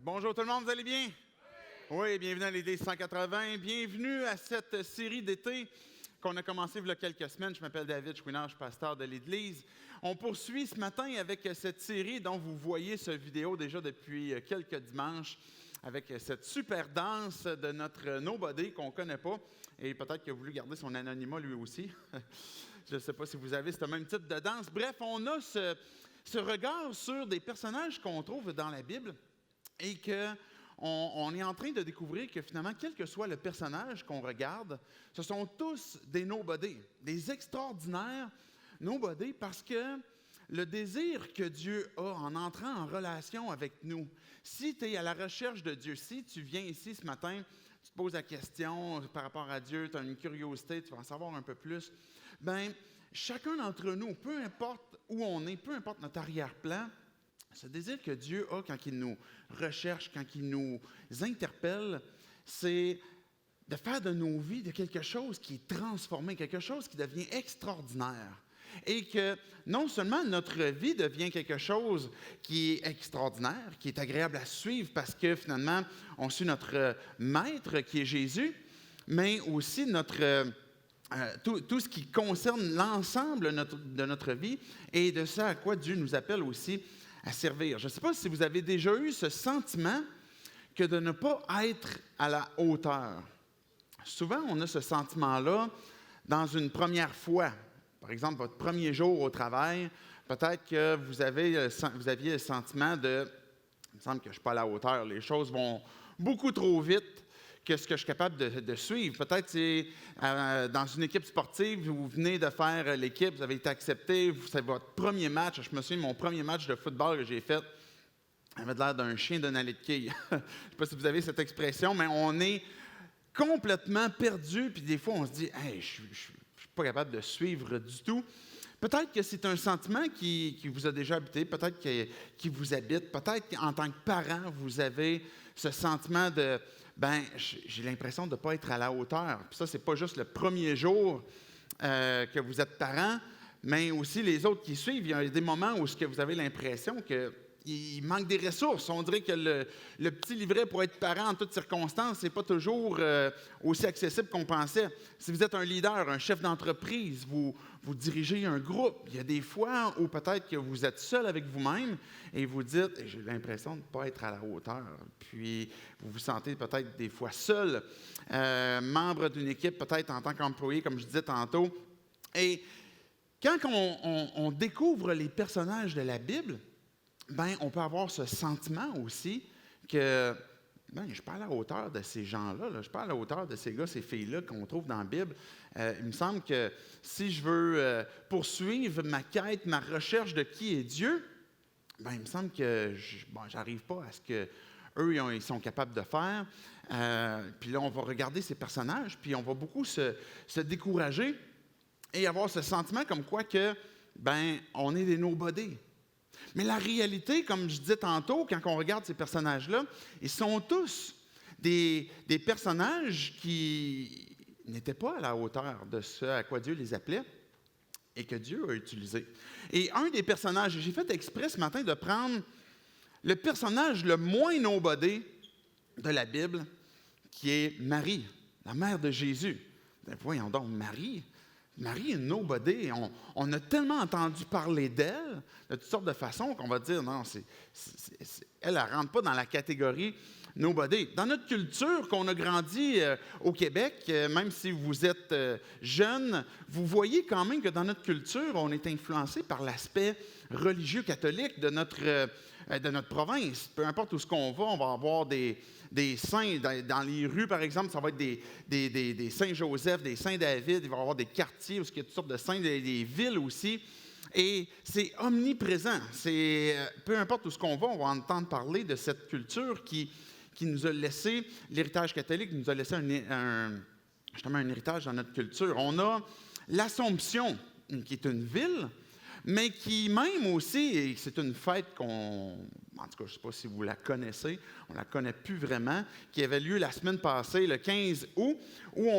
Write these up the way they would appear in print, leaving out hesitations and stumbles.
Bonjour tout le monde, vous allez bien? Oui, bienvenue à l'Église 180. Bienvenue à cette série d'été qu'on a commencé il y a quelques semaines. Je m'appelle David Chouinard, je suis pasteur de l'Église. On poursuit ce matin avec cette série dont vous voyez cette vidéo déjà depuis quelques dimanches, avec cette super danse de notre Nobody qu'on ne connaît pas. Et peut-être qu'il a voulu garder son anonymat lui aussi. Je ne sais pas si vous avez ce même type de danse. Bref, on a ce regard sur des personnages qu'on trouve dans la Bible et qu'on est en train de découvrir que finalement, quel que soit le personnage qu'on regarde, ce sont tous des nobody, des extraordinaires nobody, parce que le désir que Dieu a en entrant en relation avec nous, si tu es à la recherche de Dieu, si tu viens ici ce matin, tu te poses la question par rapport à Dieu, tu as une curiosité, tu vas en savoir un peu plus, bien, chacun d'entre nous, peu importe où on est, peu importe notre arrière-plan, ce désir que Dieu a quand il nous recherche, quand il nous interpelle, c'est de faire de nos vies de quelque chose qui est transformé, quelque chose qui devient extraordinaire. Et que non seulement notre vie devient quelque chose qui est extraordinaire, qui est agréable à suivre parce que finalement, on suit notre maître qui est Jésus, mais aussi tout ce qui concerne l'ensemble de notre vie et de ça à quoi Dieu nous appelle aussi à servir. Je ne sais pas si vous avez déjà eu ce sentiment que de ne pas être à la hauteur. Souvent, on a ce sentiment-là dans une première fois. Par exemple, votre premier jour au travail, peut-être que vous aviez le sentiment de « il me semble que je ne suis pas à la hauteur, les choses vont beaucoup trop vite que ce que je suis capable de suivre. » Peut-être c'est dans une équipe sportive, vous venez de faire l'équipe, vous avez été accepté, c'est votre premier match. Je me souviens, mon premier match de football que j'ai fait, il avait l'air d'un chien d'un allée de quilles. Je ne sais pas si vous avez cette expression, mais on est complètement perdu, puis des fois on se dit « hey, je ne suis pas capable de suivre du tout ». Peut-être que c'est un sentiment qui vous a déjà habité, peut-être qui vous habite, peut-être qu'en tant que parent, vous avez ce sentiment de « ben j'ai l'impression de ne pas être à la hauteur ». Puis ça, ce n'est pas juste le premier jour que vous êtes parent, mais aussi les autres qui suivent. Il y a des moments où vous avez l'impression qu'il manque des ressources. On dirait que le petit livret pour être parent en toutes circonstances, ce n'est pas toujours aussi accessible qu'on pensait. Si vous êtes un leader, un chef d'entreprise, vous dirigez un groupe, il y a des fois où peut-être que vous êtes seul avec vous-même et vous dites « j'ai l'impression de ne pas être à la hauteur ». Puis vous vous sentez peut-être des fois seul, membre d'une équipe, peut-être en tant qu'employé, comme je disais tantôt. Et quand on découvre les personnages de la Bible, ben, on peut avoir ce sentiment aussi que je ne suis pas à la hauteur de ces gens-là, je ne suis pas à la hauteur de ces gars, ces filles-là qu'on trouve dans la Bible. Il me semble que si je veux poursuivre ma quête, ma recherche de qui est Dieu, ben, il me semble que je n'arrive pas à ce qu'eux ils sont capables de faire. Puis là, on va regarder ces personnages, puis on va beaucoup se décourager et avoir ce sentiment comme quoi que, ben, on est des nobody. Mais la réalité, comme je disais tantôt, quand on regarde ces personnages-là, ils sont tous des personnages qui n'étaient pas à la hauteur de ce à quoi Dieu les appelait et que Dieu a utilisé. Et un des personnages, j'ai fait exprès ce matin de prendre le personnage le moins nobody de la Bible, qui est Marie, la mère de Jésus. Voyons donc, Marie est une nobody. On a tellement entendu parler d'elle de toutes sortes de façons qu'on va dire non, elle ne rentre pas dans la catégorie nobody. Dans notre culture, qu'on a grandi au Québec, même si vous êtes jeune, vous voyez quand même que dans notre culture, on est influencé par l'aspect religieux catholique de notre province. Peu importe où on va avoir des saints. Dans les rues, par exemple, ça va être des Saint-Joseph, des Saint-David. Il va y avoir des quartiers où il y a toutes sortes de saints, des villes aussi. Et c'est omniprésent. Peu importe où on va entendre parler de cette culture qui nous a laissé, l'héritage catholique nous a laissé justement un héritage dans notre culture. On a l'Assomption, qui est une ville, mais qui même aussi, et c'est une fête en tout cas, je ne sais pas si vous la connaissez, on ne la connaît plus vraiment, qui avait lieu la semaine passée, le 15 août, où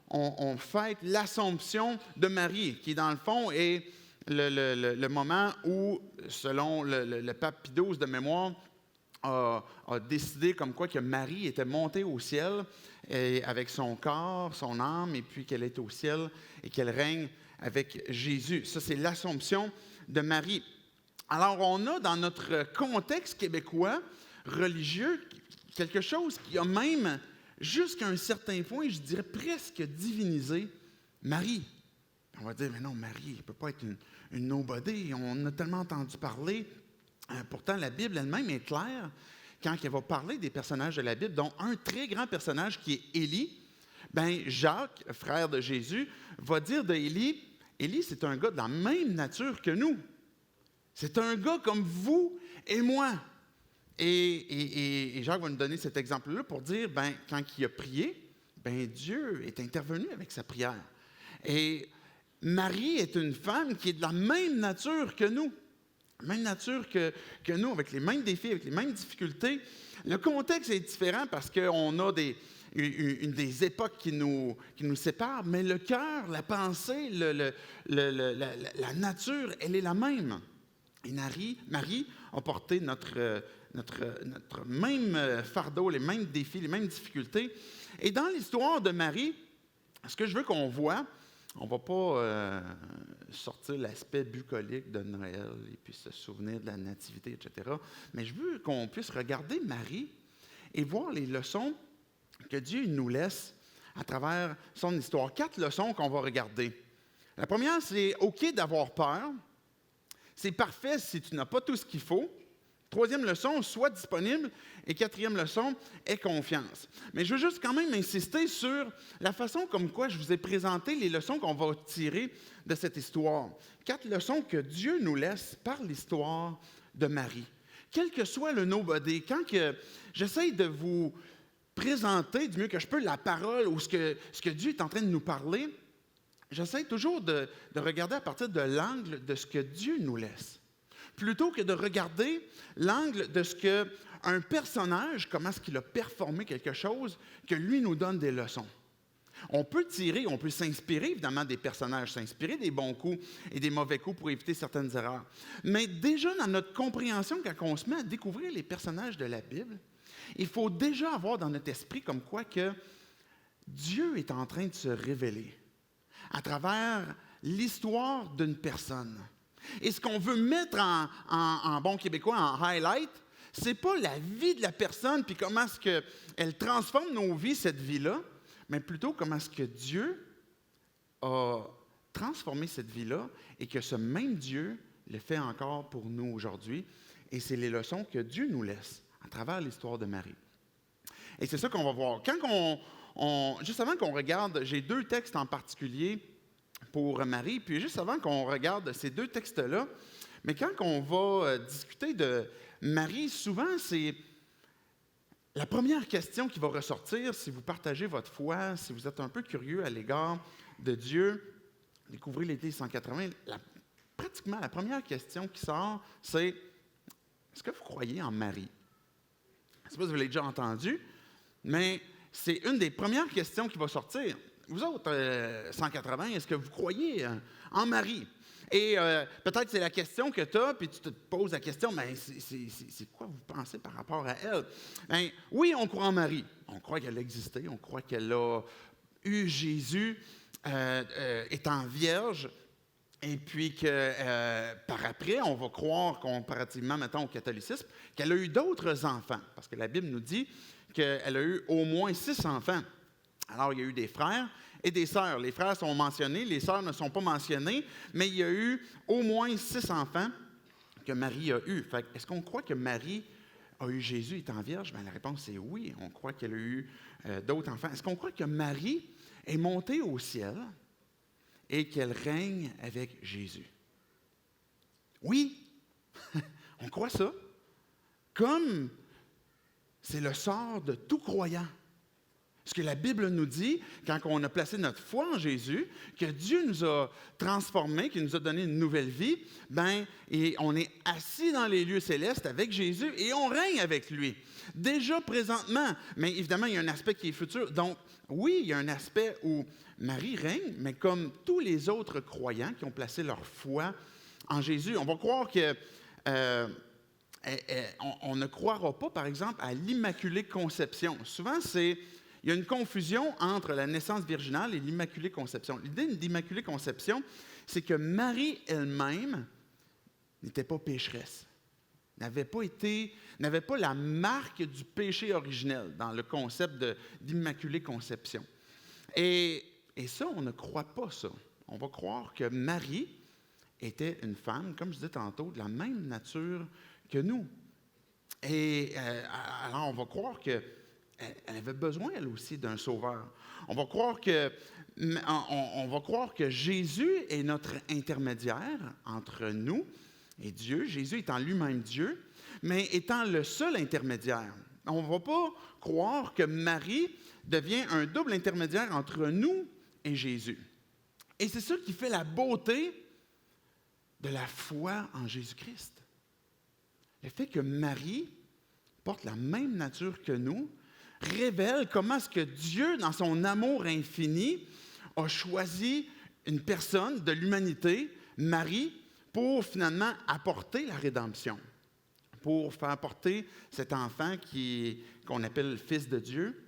on fête l'Assomption de Marie, qui dans le fond est le moment où, selon le pape Pie XII de mémoire, a décidé comme quoi que Marie était montée au ciel avec son corps, son âme, et puis qu'elle est au ciel et qu'elle règne avec Jésus. Ça, c'est l'Assomption de Marie. Alors, on a dans notre contexte québécois religieux quelque chose qui a même, jusqu'à un certain point, je dirais presque divinisé Marie. On va dire, mais non, Marie, elle ne peut pas être une nobody. On a tellement entendu parler. Pourtant, la Bible elle-même est claire quand elle va parler des personnages de la Bible, dont un très grand personnage qui est Élie. Bien, Jacques, frère de Jésus, va dire de Élie, Élie, c'est un gars de la même nature que nous. C'est un gars comme vous et moi. Et Jacques va nous donner cet exemple-là pour dire, bien, quand il a prié, bien, Dieu est intervenu avec sa prière. Et Marie est une femme qui est de la même nature que nous. Même nature que nous, avec les mêmes défis, avec les mêmes difficultés. Le contexte est différent parce qu'on a des époques qui nous séparent, mais le cœur, la pensée, la nature, elle est la même. Et Marie a porté notre même fardeau, les mêmes défis, les mêmes difficultés. Et dans l'histoire de Marie, ce que je veux qu'on voit, on ne va pas sortir l'aspect bucolique de Noël et puis se souvenir de la nativité, etc. Mais je veux qu'on puisse regarder Marie et voir les leçons que Dieu nous laisse à travers son histoire. 4 leçons qu'on va regarder. La première, c'est OK d'avoir peur. C'est parfait si tu n'as pas tout ce qu'il faut. 3e leçon, sois disponible. Et 4e leçon, aie confiance. Mais je veux juste quand même insister sur la façon comme quoi je vous ai présenté les leçons qu'on va tirer de cette histoire. 4 leçons que Dieu nous laisse par l'histoire de Marie. Quel que soit le nobody, quand j'essaie de vous présenter du mieux que je peux la parole ou ce que Dieu est en train de nous parler, j'essaie toujours de regarder à partir de l'angle de ce que Dieu nous laisse, plutôt que de regarder l'angle de ce qu'un personnage, comment est-ce qu'il a performé quelque chose, que lui nous donne des leçons. On peut s'inspirer évidemment des personnages, s'inspirer des bons coups et des mauvais coups pour éviter certaines erreurs. Mais déjà dans notre compréhension, quand on se met à découvrir les personnages de la Bible, il faut déjà avoir dans notre esprit comme quoi que Dieu est en train de se révéler à travers l'histoire d'une personne. Et ce qu'on veut mettre en bon québécois, en highlight, c'est pas la vie de la personne, puis comment est-ce qu'elle transforme nos vies, cette vie-là, mais plutôt comment est-ce que Dieu a transformé cette vie-là et que ce même Dieu le fait encore pour nous aujourd'hui. Et c'est les leçons que Dieu nous laisse à travers l'histoire de Marie. Et c'est ça qu'on va voir. Juste avant qu'on regarde, j'ai 2 textes en particulier pour Marie, puis juste avant qu'on regarde ces 2 textes-là, mais quand on va discuter de Marie, souvent c'est la première question qui va ressortir, si vous partagez votre foi, si vous êtes un peu curieux à l'égard de Dieu, découvrez l'été 180, pratiquement la première question qui sort, c'est « Est-ce que vous croyez en Marie? » Je ne sais pas si vous l'avez déjà entendu, mais c'est une des premières questions qui va sortir. Vous autres, 180, est-ce que vous croyez en Marie? Et peut-être c'est la question que tu as, puis tu te poses la question, mais c'est quoi vous pensez par rapport à elle? Bien, oui, on croit en Marie. On croit qu'elle a existé, on croit qu'elle a eu Jésus étant vierge, et puis que par après, on va croire, comparativement, mettons, au catholicisme, qu'elle a eu d'autres enfants, parce que la Bible nous dit qu'elle a eu au moins 6 enfants. Alors, il y a eu des frères et des sœurs. Les frères sont mentionnés, les sœurs ne sont pas mentionnées, mais il y a eu au moins 6 enfants que Marie a eus. Fait, est-ce qu'on croit que Marie a eu Jésus étant vierge? Bien, la réponse est oui. On croit qu'elle a eu d'autres enfants. Est-ce qu'on croit que Marie est montée au ciel et qu'elle règne avec Jésus? Oui, on croit ça. Comme c'est le sort de tout croyant. Ce que la Bible nous dit, quand on a placé notre foi en Jésus, que Dieu nous a transformés, qu'il nous a donné une nouvelle vie, et on est assis dans les lieux célestes avec Jésus et on règne avec lui. Déjà présentement, mais évidemment, il y a un aspect qui est futur. Donc, oui, il y a un aspect où Marie règne, mais comme tous les autres croyants qui ont placé leur foi en Jésus, on va croire que on ne croira pas, par exemple, à l'Immaculée Conception. Souvent, il y a une confusion entre la naissance virginale et l'Immaculée Conception. L'idée de l'Immaculée Conception, c'est que Marie elle-même n'était pas pécheresse, n'avait pas la marque du péché originel dans le concept d'Immaculée Conception. Et ça, on ne croit pas ça. On va croire que Marie était une femme, comme je disais tantôt, de la même nature que nous. Et alors, on va croire qu'elle avait besoin, elle aussi, d'un sauveur. On va croire que Jésus est notre intermédiaire entre nous et Dieu. Jésus étant lui-même Dieu, mais étant le seul intermédiaire. On ne va pas croire que Marie devient un double intermédiaire entre nous et Jésus. Et c'est ça qui fait la beauté de la foi en Jésus-Christ. Le fait que Marie porte la même nature que nous révèle comment est-ce que Dieu, dans son amour infini, a choisi une personne de l'humanité, Marie, pour finalement apporter la rédemption, pour faire porter cet enfant qu'on appelle le Fils de Dieu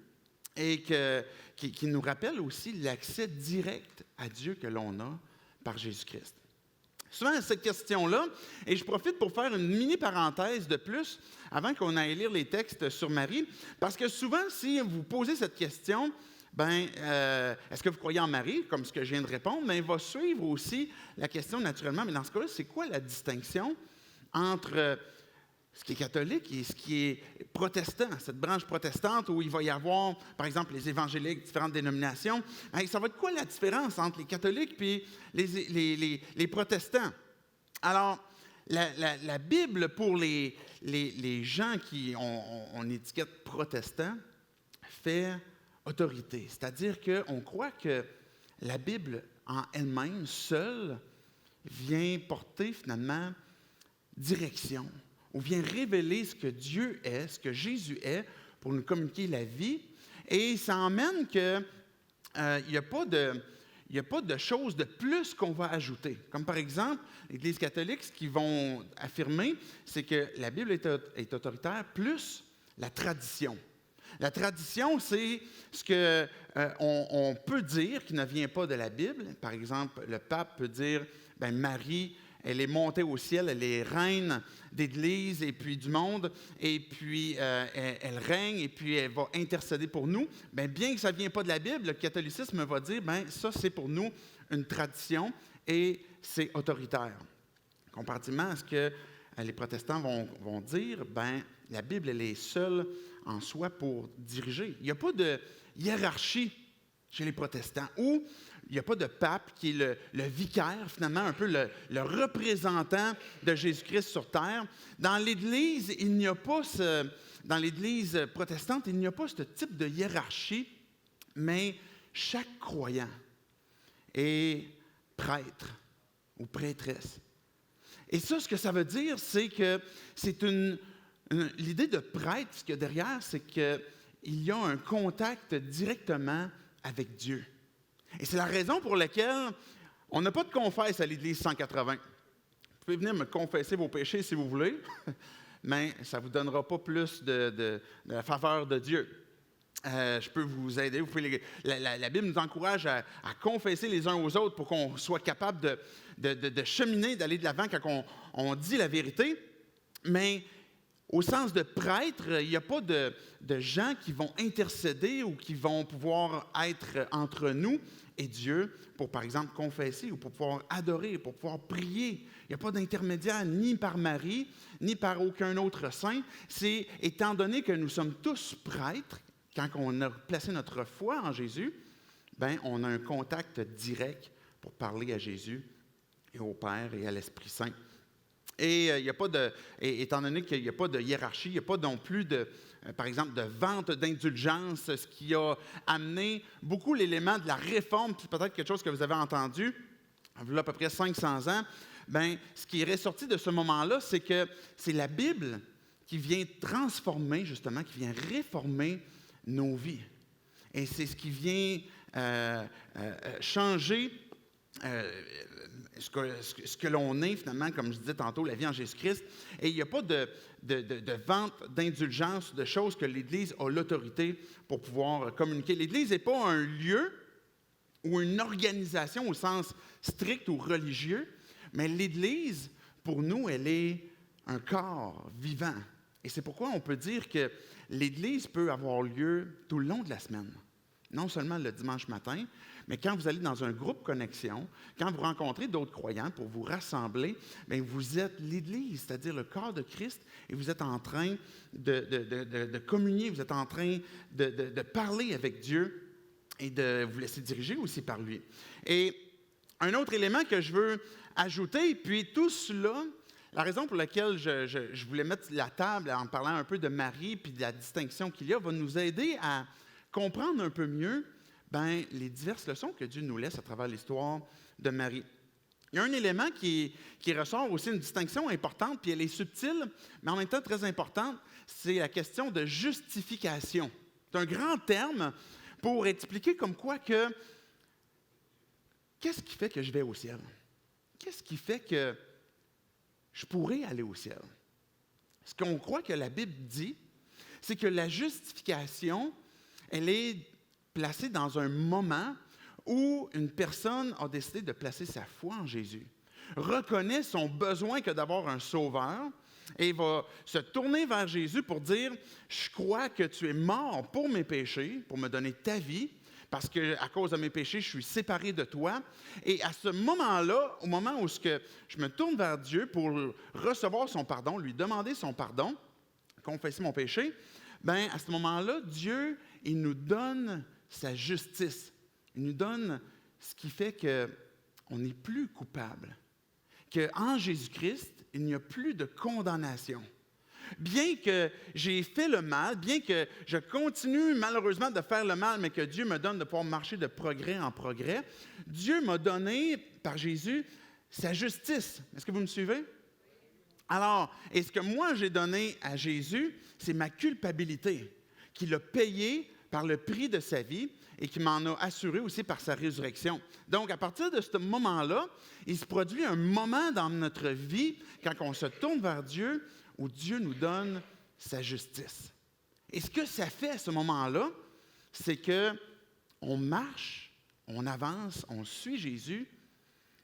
et qui nous rappelle aussi l'accès direct à Dieu que l'on a par Jésus-Christ. Souvent, cette question-là, et je profite pour faire une mini-parenthèse de plus avant qu'on aille lire les textes sur Marie, parce que souvent, si vous posez cette question, est-ce que vous croyez en Marie, comme ce que je viens de répondre, mais il va suivre aussi la question naturellement, mais dans ce cas-là, c'est quoi la distinction entre ce qui est catholique et ce qui est protestant, cette branche protestante où il va y avoir, par exemple, les évangéliques, différentes dénominations. Ça va être quoi la différence entre les catholiques et les protestants? Alors, la Bible, pour les gens qui on étiquette protestants, fait autorité. C'est-à-dire qu'on croit que la Bible, en elle-même, seule, vient porter finalement direction, ou vient révéler ce que Dieu est, ce que Jésus est, pour nous communiquer la vie. Et ça emmène qu'il n'y a pas de choses de plus qu'on va ajouter. Comme par exemple, l'Église catholique, ce qu'ils vont affirmer, c'est que la Bible est autoritaire, plus la tradition. La tradition, c'est ce qu'on peut dire qui ne vient pas de la Bible. Par exemple, le pape peut dire, Marie, elle est montée au ciel, elle est reine d'Église et puis du monde, et puis elle règne, et puis elle va intercéder pour nous. Bien que ça ne vienne pas de la Bible, le catholicisme va dire, ça c'est pour nous une tradition et c'est autoritaire. Comparativement à ce que les protestants vont dire, la Bible, elle est seule en soi pour diriger. Il n'y a pas de hiérarchie chez les protestants, ou il n'y a pas de pape qui est le vicaire, finalement, un peu le représentant de Jésus-Christ sur terre. Dans l'Église, dans l'Église protestante, il n'y a pas ce type de hiérarchie, mais chaque croyant est prêtre ou prêtresse. Et ça, ce que ça veut dire, c'est que c'est l'idée de prêtre, ce qu'il y a derrière, c'est qu'il y a un contact directement avec Dieu. Et c'est la raison pour laquelle on n'a pas de confesse à l'Église 180. Vous pouvez venir me confesser vos péchés si vous voulez, mais ça ne vous donnera pas plus de la faveur de Dieu. Je peux vous aider. La Bible nous encourage à confesser les uns aux autres pour qu'on soit capable de cheminer, d'aller de l'avant quand on dit la vérité. Mais au sens de prêtre, il n'y a pas de gens qui vont intercéder ou qui vont pouvoir être entre nous et Dieu pour, par exemple, confesser ou pour pouvoir adorer, pour pouvoir prier. Il n'y a pas d'intermédiaire ni par Marie, ni par aucun autre saint. C'est, étant donné que nous sommes tous prêtres, quand on a placé notre foi en Jésus, on a un contact direct pour parler à Jésus et au Père et à l'Esprit Saint. Et étant donné qu'il n'y a pas de hiérarchie, il n'y a pas non plus par exemple, de vente d'indulgence, ce qui a amené beaucoup l'élément de la réforme, c'est peut-être quelque chose que vous avez entendu, il y a à peu près 500 ans, ce qui est ressorti de ce moment-là, c'est que c'est la Bible qui vient transformer, justement, qui vient réformer nos vies. Et c'est ce qui vient changer ce que l'on est finalement, comme je disais tantôt, la vie en Jésus-Christ. Et il n'y a pas de vente d'indulgence, de choses que l'Église a l'autorité pour pouvoir communiquer. L'Église n'est pas un lieu ou une organisation au sens strict ou religieux, mais l'Église, pour nous, elle est un corps vivant. Et c'est pourquoi on peut dire que l'Église peut avoir lieu tout le long de la semaine. Non seulement le dimanche matin, mais quand vous allez dans un groupe connexion, quand vous rencontrez d'autres croyants pour vous rassembler, bien, vous êtes l'Église, c'est-à-dire le corps de Christ, et vous êtes en train de communier, vous êtes en train de parler avec Dieu et de vous laisser diriger aussi par lui. Et un autre élément que je veux ajouter, puis tout cela, la raison pour laquelle je voulais mettre la table en parlant un peu de Marie puis de la distinction qu'il y a, va nous aider à comprendre un peu mieux les diverses leçons que Dieu nous laisse à travers l'histoire de Marie. Il y a un élément qui ressort aussi, une distinction importante, puis elle est subtile, mais en même temps très importante, c'est la question de justification. C'est un grand terme pour expliquer comme quoi que qu'est-ce qui fait que je vais au ciel? Qu'est-ce qui fait que je pourrais aller au ciel? Ce qu'on croit que la Bible dit, c'est que la justification, elle est placée dans un moment où une personne a décidé de placer sa foi en Jésus, reconnaît son besoin que d'avoir un sauveur et va se tourner vers Jésus pour dire « Je crois que tu es mort pour mes péchés, pour me donner ta vie, parce qu'à cause de mes péchés, je suis séparé de toi. » Et à ce moment-là, au moment où je me tourne vers Dieu pour recevoir son pardon, lui demander son pardon, confesser mon péché, bien, à ce moment-là, Dieu, il nous donne sa justice. Il nous donne ce qui fait qu'on n'est plus coupable. Qu'en Jésus-Christ, il n'y a plus de condamnation. Bien que j'ai fait le mal, bien que je continue malheureusement de faire le mal, mais que Dieu me donne de pouvoir marcher de progrès en progrès, Dieu m'a donné, par Jésus, sa justice. Est-ce que vous me suivez? Alors, et ce que moi j'ai donné à Jésus, c'est ma culpabilité, qu'il a payée par le prix de sa vie et qui m'en a assuré aussi par sa résurrection. Donc, à partir de ce moment-là, il se produit un moment dans notre vie, quand on se tourne vers Dieu, où Dieu nous donne sa justice. Et ce que ça fait à ce moment-là, c'est qu'on marche, on avance, on suit Jésus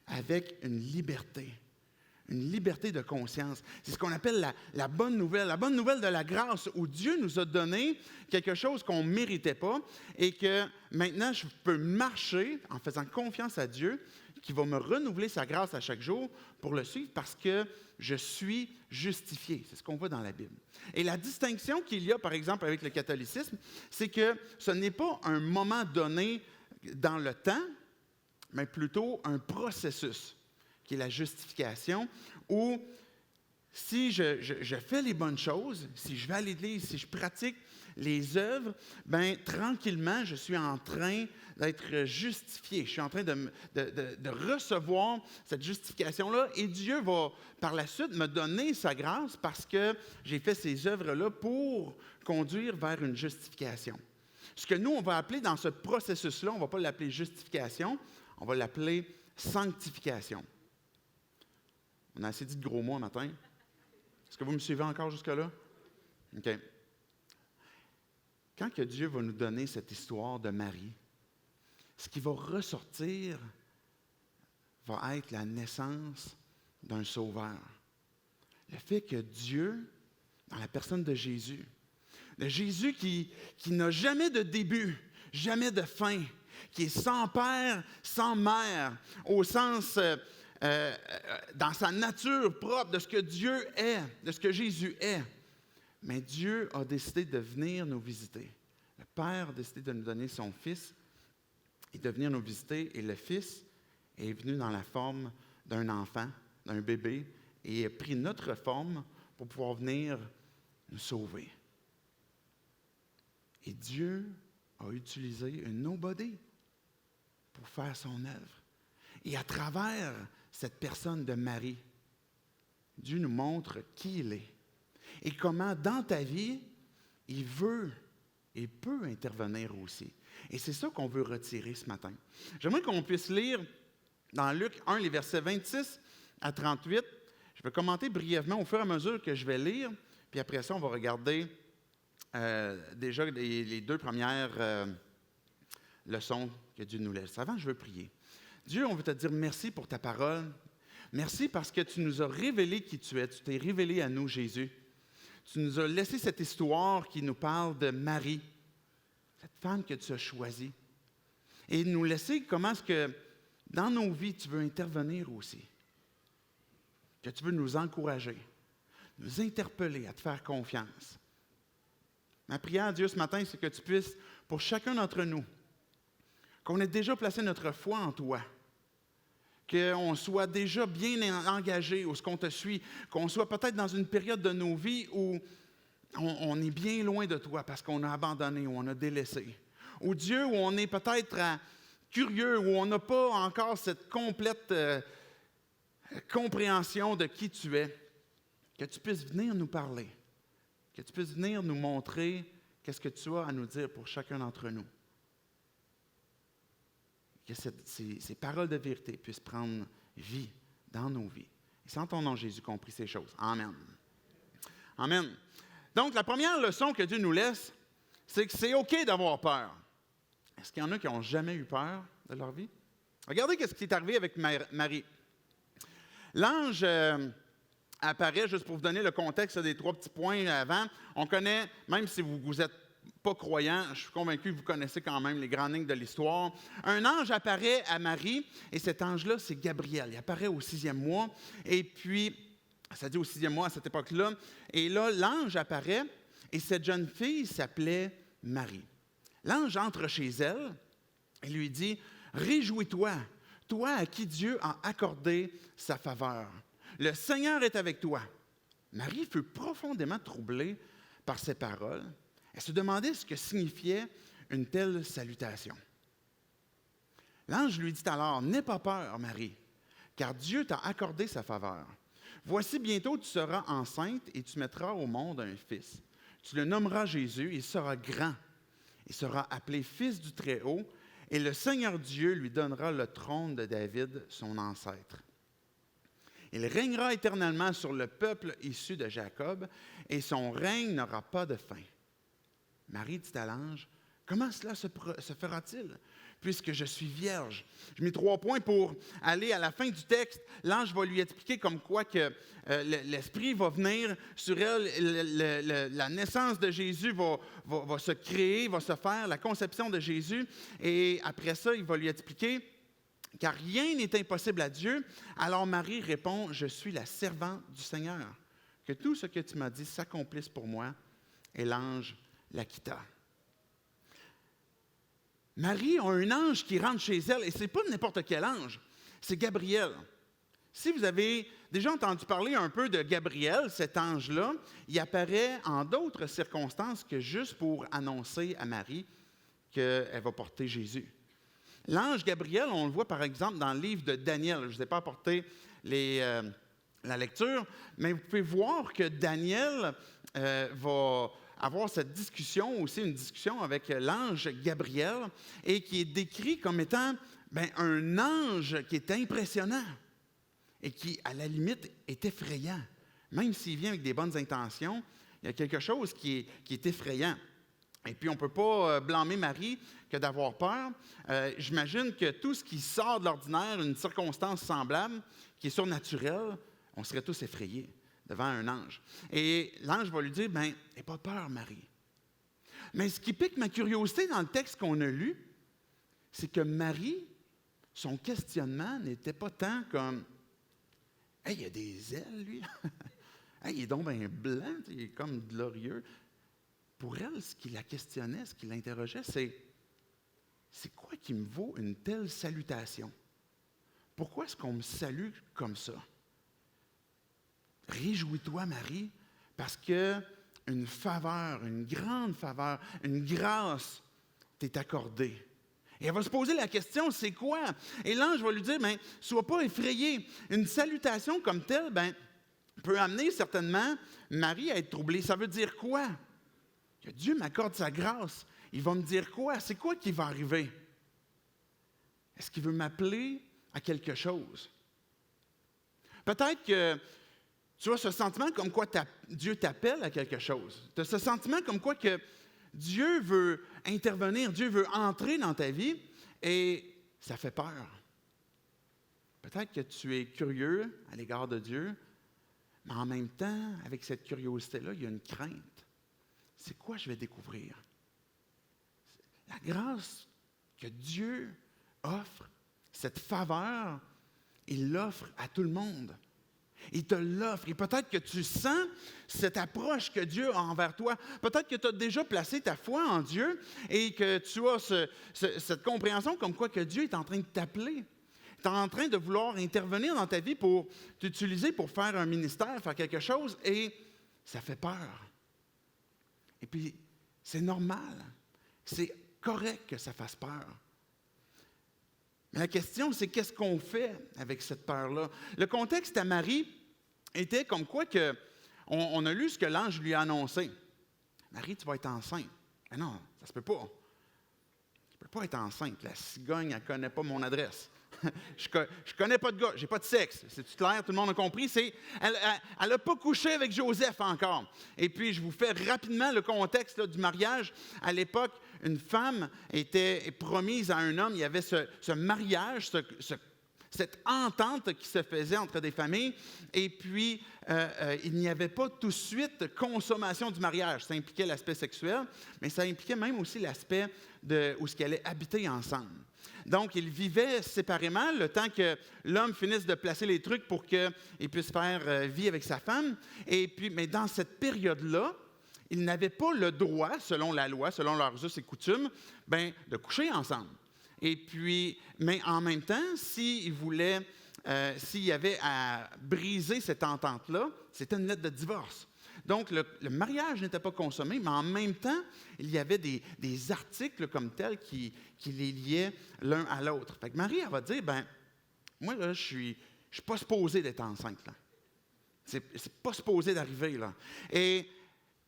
avec une liberté de conscience. C'est ce qu'on appelle la bonne nouvelle de la grâce, où Dieu nous a donné quelque chose qu'on ne méritait pas et que maintenant je peux marcher en faisant confiance à Dieu, qui va me renouveler sa grâce à chaque jour pour le suivre parce que je suis justifié. C'est ce qu'on voit dans la Bible. Et la distinction qu'il y a, par exemple, avec le catholicisme, c'est que ce n'est pas un moment donné dans le temps, mais plutôt un processus, qui est la justification, où si je fais les bonnes choses, si je vais à l'Église, si je pratique les œuvres, bien, tranquillement, je suis en train d'être justifié. Je suis en train de recevoir cette justification-là et Dieu va, par la suite, me donner sa grâce parce que j'ai fait ces œuvres-là pour conduire vers une justification. Ce que nous, on va appeler dans ce processus-là, on ne va pas l'appeler justification, on va l'appeler sanctification. On a assez dit de gros mots un matin. Est-ce que vous me suivez encore jusque-là? OK. Quand que Dieu va nous donner cette histoire de Marie, ce qui va ressortir va être la naissance d'un sauveur. Le fait que Dieu, dans la personne de Jésus qui n'a jamais de début, jamais de fin, qui est sans père, sans mère, au sens, dans sa nature propre de ce que Dieu est, de ce que Jésus est. Mais Dieu a décidé de venir nous visiter. Le Père a décidé de nous donner son Fils et de venir nous visiter. Et le Fils est venu dans la forme d'un enfant, d'un bébé, et a pris notre forme pour pouvoir venir nous sauver. Et Dieu a utilisé une nobody pour faire son œuvre. Et à travers cette personne de Marie, Dieu nous montre qui il est. Et comment, dans ta vie, il veut et peut intervenir aussi. Et c'est ça qu'on veut retirer ce matin. J'aimerais qu'on puisse lire dans Luc 1, les versets 26 à 38. Je vais commenter brièvement au fur et à mesure que je vais lire, puis après ça, on va regarder déjà les deux premières leçons que Dieu nous laisse. Avant, je veux prier. Dieu, on veut te dire merci pour ta parole. Merci parce que tu nous as révélé qui tu es. Tu t'es révélé à nous, Jésus. Tu nous as laissé cette histoire qui nous parle de Marie, cette femme que tu as choisie. Et nous laisser comment est-ce que dans nos vies, tu veux intervenir aussi. Que tu veux nous encourager, nous interpeller à te faire confiance. Ma prière, Dieu, ce matin, c'est que tu puisses, pour chacun d'entre nous, qu'on ait déjà placé notre foi en toi, qu'on soit déjà bien engagé où ce qu'on te suit, qu'on soit peut-être dans une période de nos vies où on est bien loin de toi parce qu'on a abandonné, ou on a délaissé. Ou Dieu, où on est peut-être curieux, où on n'a pas encore cette complète compréhension de qui tu es, que tu puisses venir nous parler, que tu puisses venir nous montrer qu'est-ce que tu as à nous dire pour chacun d'entre nous. Que ces paroles de vérité puissent prendre vie dans nos vies. Et c'est en ton nom, Jésus, qu'on prie ces choses. Amen. Amen. Donc, la première leçon que Dieu nous laisse, c'est que c'est OK d'avoir peur. Est-ce qu'il y en a qui n'ont jamais eu peur de leur vie? Regardez ce qui est arrivé avec Marie. L'ange apparaît, juste pour vous donner le contexte des 3 petits points avant. On connaît, même si vous êtes pas croyant, je suis convaincu que vous connaissez quand même les grandes lignes de l'histoire. Un ange apparaît à Marie, et cet ange-là, c'est Gabriel. Il apparaît au 6e mois, et puis, ça dit au 6e mois à cette époque-là, et là, l'ange apparaît, et cette jeune fille s'appelait Marie. L'ange entre chez elle et lui dit, « Réjouis-toi, toi à qui Dieu a accordé sa faveur. Le Seigneur est avec toi. » Marie fut profondément troublée par ces paroles. Elle se demandait ce que signifiait une telle salutation. L'ange lui dit alors, « N'aie pas peur, Marie, car Dieu t'a accordé sa faveur. Voici, bientôt tu seras enceinte et tu mettras au monde un fils. Tu le nommeras Jésus, il sera grand. Il sera appelé Fils du Très-Haut, et le Seigneur Dieu lui donnera le trône de David, son ancêtre. Il régnera éternellement sur le peuple issu de Jacob, et son règne n'aura pas de fin. » Marie dit à l'ange, « Comment cela se fera-t-il, puisque je suis vierge? » Je mets 3 points pour aller à la fin du texte. L'ange va lui expliquer comme quoi que l'Esprit va venir sur elle, la naissance de Jésus va se créer, va se faire, la conception de Jésus. Et après ça, il va lui expliquer, « Car rien n'est impossible à Dieu. » Alors Marie répond, « Je suis la servante du Seigneur. Que tout ce que tu m'as dit s'accomplisse pour moi. » Et l'ange la quitta. Marie a un ange qui rentre chez elle, et ce n'est pas n'importe quel ange, c'est Gabriel. Si vous avez déjà entendu parler un peu de Gabriel, cet ange-là, il apparaît en d'autres circonstances que juste pour annoncer à Marie qu'elle va porter Jésus. L'ange Gabriel, on le voit par exemple dans le livre de Daniel. Je ne vous ai pas apporté la lecture, mais vous pouvez voir que Daniel va avoir cette discussion, aussi une discussion avec l'ange Gabriel, et qui est décrit comme étant un ange qui est impressionnant et qui, à la limite, est effrayant. Même s'il vient avec des bonnes intentions, il y a quelque chose qui est effrayant. Et puis, on ne peut pas blâmer Marie que d'avoir peur. J'imagine que tout ce qui sort de l'ordinaire, une circonstance semblable, qui est surnaturelle, on serait tous effrayés devant un ange. Et l'ange va lui dire, « N'aie pas peur, Marie. » Mais ce qui pique ma curiosité dans le texte qu'on a lu, c'est que Marie, son questionnement n'était pas tant comme, « Hey, il a des ailes, lui. Hey, il est donc bien blanc, il est comme glorieux. » Pour elle, ce qui la questionnait, ce qui l'interrogeait, c'est quoi qui me vaut une telle salutation? Pourquoi est-ce qu'on me salue comme ça? Réjouis-toi, Marie, parce que une faveur, une grande faveur, une grâce t'est accordée. Et elle va se poser la question, c'est quoi? Et l'ange va lui dire, sois pas effrayé. Une salutation comme telle, peut amener certainement Marie à être troublée. Ça veut dire quoi? Que Dieu m'accorde sa grâce. Il va me dire quoi? C'est quoi qui va arriver? Est-ce qu'il veut m'appeler à quelque chose. Peut-être que tu as ce sentiment comme quoi Dieu t'appelle à quelque chose. Tu as ce sentiment comme quoi que Dieu veut intervenir, Dieu veut entrer dans ta vie et ça fait peur. Peut-être que tu es curieux à l'égard de Dieu, mais en même temps, avec cette curiosité-là, il y a une crainte. C'est quoi je vais découvrir? La grâce que Dieu offre, cette faveur, il l'offre à tout le monde. Il te l'offre. Et peut-être que tu sens cette approche que Dieu a envers toi. Peut-être que tu as déjà placé ta foi en Dieu et que tu as cette compréhension comme quoi que Dieu est en train de t'appeler. Tu es en train de vouloir intervenir dans ta vie pour t'utiliser pour faire un ministère, faire quelque chose, et ça fait peur. Et puis, c'est normal. C'est correct que ça fasse peur. Mais la question, c'est qu'est-ce qu'on fait avec cette peur-là? Le contexte à Marie était comme quoi que on a lu ce que l'ange lui a annoncé. Marie, tu vas être enceinte. Mais non, ça se peut pas. Je ne peux pas être enceinte. La cigogne, elle ne connaît pas mon adresse. Je ne connais pas de gars, je n'ai pas de sexe. C'est-tu clair? Tout le monde a compris? Elle n'a pas couché avec Joseph encore. Et puis, je vous fais rapidement le contexte là, du mariage. À l'époque, une femme était promise à un homme. Il y avait ce mariage, cette entente qui se faisait entre des familles. Et puis, il n'y avait pas tout de suite consommation du mariage. Ça impliquait l'aspect sexuel, mais ça impliquait même aussi l'aspect où ils allaient habiter ensemble. Donc, ils vivaient séparément le temps que l'homme finisse de placer les trucs pour qu'il puisse faire vie avec sa femme. Et puis, mais dans cette période-là, ils n'avaient pas le droit, selon la loi, selon leurs us et coutumes, de coucher ensemble. Et puis, mais en même temps, s'il y avait à briser cette entente-là, c'était une lettre de divorce. Donc, le mariage n'était pas consommé, mais en même temps, il y avait des articles comme tels qui les liaient l'un à l'autre. Fait que Marie, elle va dire, moi, là, je suis pas supposée d'être enceinte, là. C'est pas supposé d'arriver, là. Et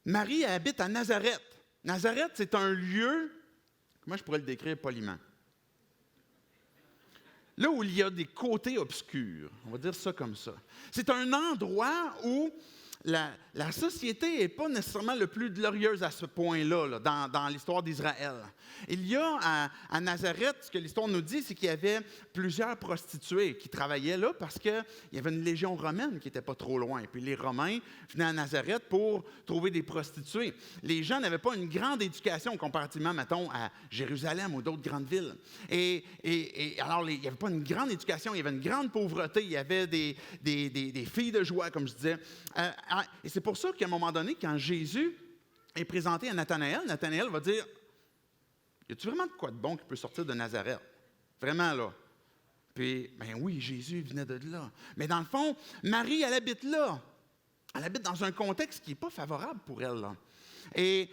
Marie, elle habite à Nazareth. Nazareth, c'est un lieu, comment je pourrais le décrire poliment? Là où il y a des côtés obscurs, on va dire ça comme ça. C'est un endroit où la société n'est pas nécessairement le plus glorieuse à ce point-là, là, dans l'histoire d'Israël. Il y a à Nazareth, ce que l'histoire nous dit, c'est qu'il y avait plusieurs prostituées qui travaillaient là parce qu'il y avait une légion romaine qui n'était pas trop loin. Puis les Romains venaient à Nazareth pour trouver des prostituées. Les gens n'avaient pas une grande éducation comparativement, mettons, à Jérusalem ou d'autres grandes villes. Et alors, il n'y avait pas une grande éducation, il y avait une grande pauvreté, il y avait des filles de joie, comme je disais. Et c'est pour ça qu'à un moment donné, quand Jésus est présenté à Nathanaël, Nathanaël va dire, y a-tu vraiment de quoi de bon qui peut sortir de Nazareth? Vraiment, là. Puis, oui, Jésus venait de là. Mais dans le fond, Marie, elle habite là. Elle habite dans un contexte qui n'est pas favorable pour elle, là. Et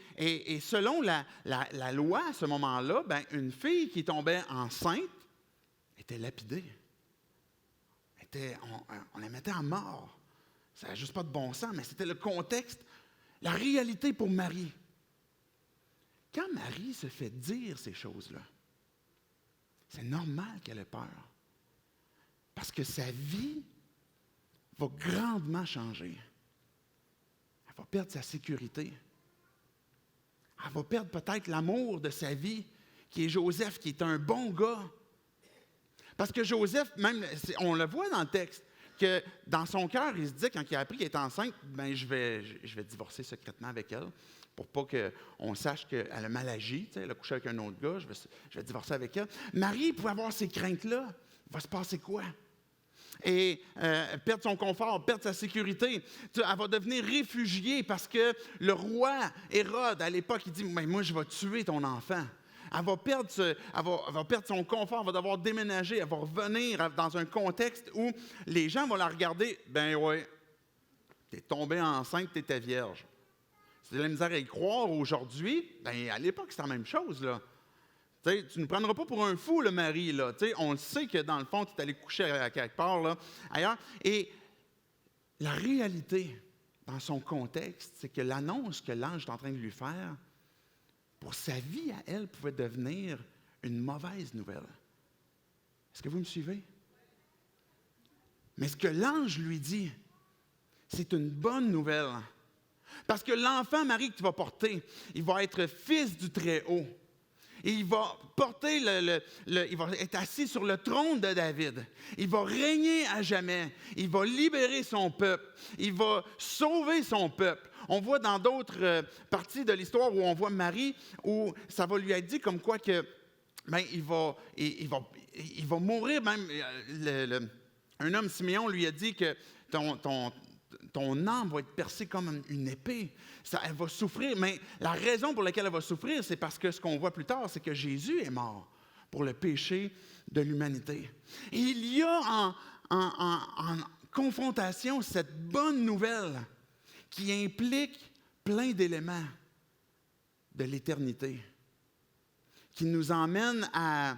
selon la loi, à ce moment-là, une fille qui tombait enceinte était lapidée. On la mettait en mort. Ça n'a juste pas de bon sens, mais c'était le contexte, la réalité pour Marie. Quand Marie se fait dire ces choses-là, c'est normal qu'elle ait peur. Parce que sa vie va grandement changer. Elle va perdre sa sécurité. Elle va perdre peut-être l'amour de sa vie, qui est Joseph, qui est un bon gars. Parce que Joseph, même, on le voit dans le texte, que dans son cœur, il se dit, quand il a appris qu'elle est enceinte, je vais divorcer secrètement avec elle pour pas qu'on sache qu'elle a mal agi. Elle a couché avec un autre gars, je vais divorcer avec elle. Marie pouvait avoir ces craintes-là. Il va se passer quoi? Et perdre son confort, perdre sa sécurité. Elle va devenir réfugiée parce que le roi Hérode, à l'époque, il dit, moi, je vais tuer ton enfant. Elle va perdre son confort, elle va devoir déménager, elle va revenir dans un contexte où les gens vont la regarder. Ouais, t'es tombée enceinte, t'étais vierge. C'est de la misère à y croire aujourd'hui. À l'époque, c'est la même chose, là. Tu ne prendras pas pour un fou, le mari, là. On le sait que, dans le fond, tu es allé coucher à quelque part, là, ailleurs. Et la réalité, dans son contexte, c'est que l'annonce que l'ange est en train de lui faire, pour sa vie à elle, pouvait devenir une mauvaise nouvelle. Est-ce que vous me suivez? Mais ce que l'ange lui dit, c'est une bonne nouvelle. Parce que l'enfant, Marie, que tu vas porter, il va être fils du Très-Haut. Et il va porter il va être assis sur le trône de David. Il va régner à jamais. Il va libérer son peuple. Il va sauver son peuple. On voit dans d'autres parties de l'histoire où on voit Marie, où ça va lui être dit comme quoi que, il va mourir même. Un homme, Siméon, lui a dit que ton âme va être percée comme une épée. Elle va souffrir, mais la raison pour laquelle elle va souffrir, c'est parce que ce qu'on voit plus tard, c'est que Jésus est mort pour le péché de l'humanité. Et il y a en confrontation cette bonne nouvelle qui implique plein d'éléments de l'éternité, qui nous emmène à...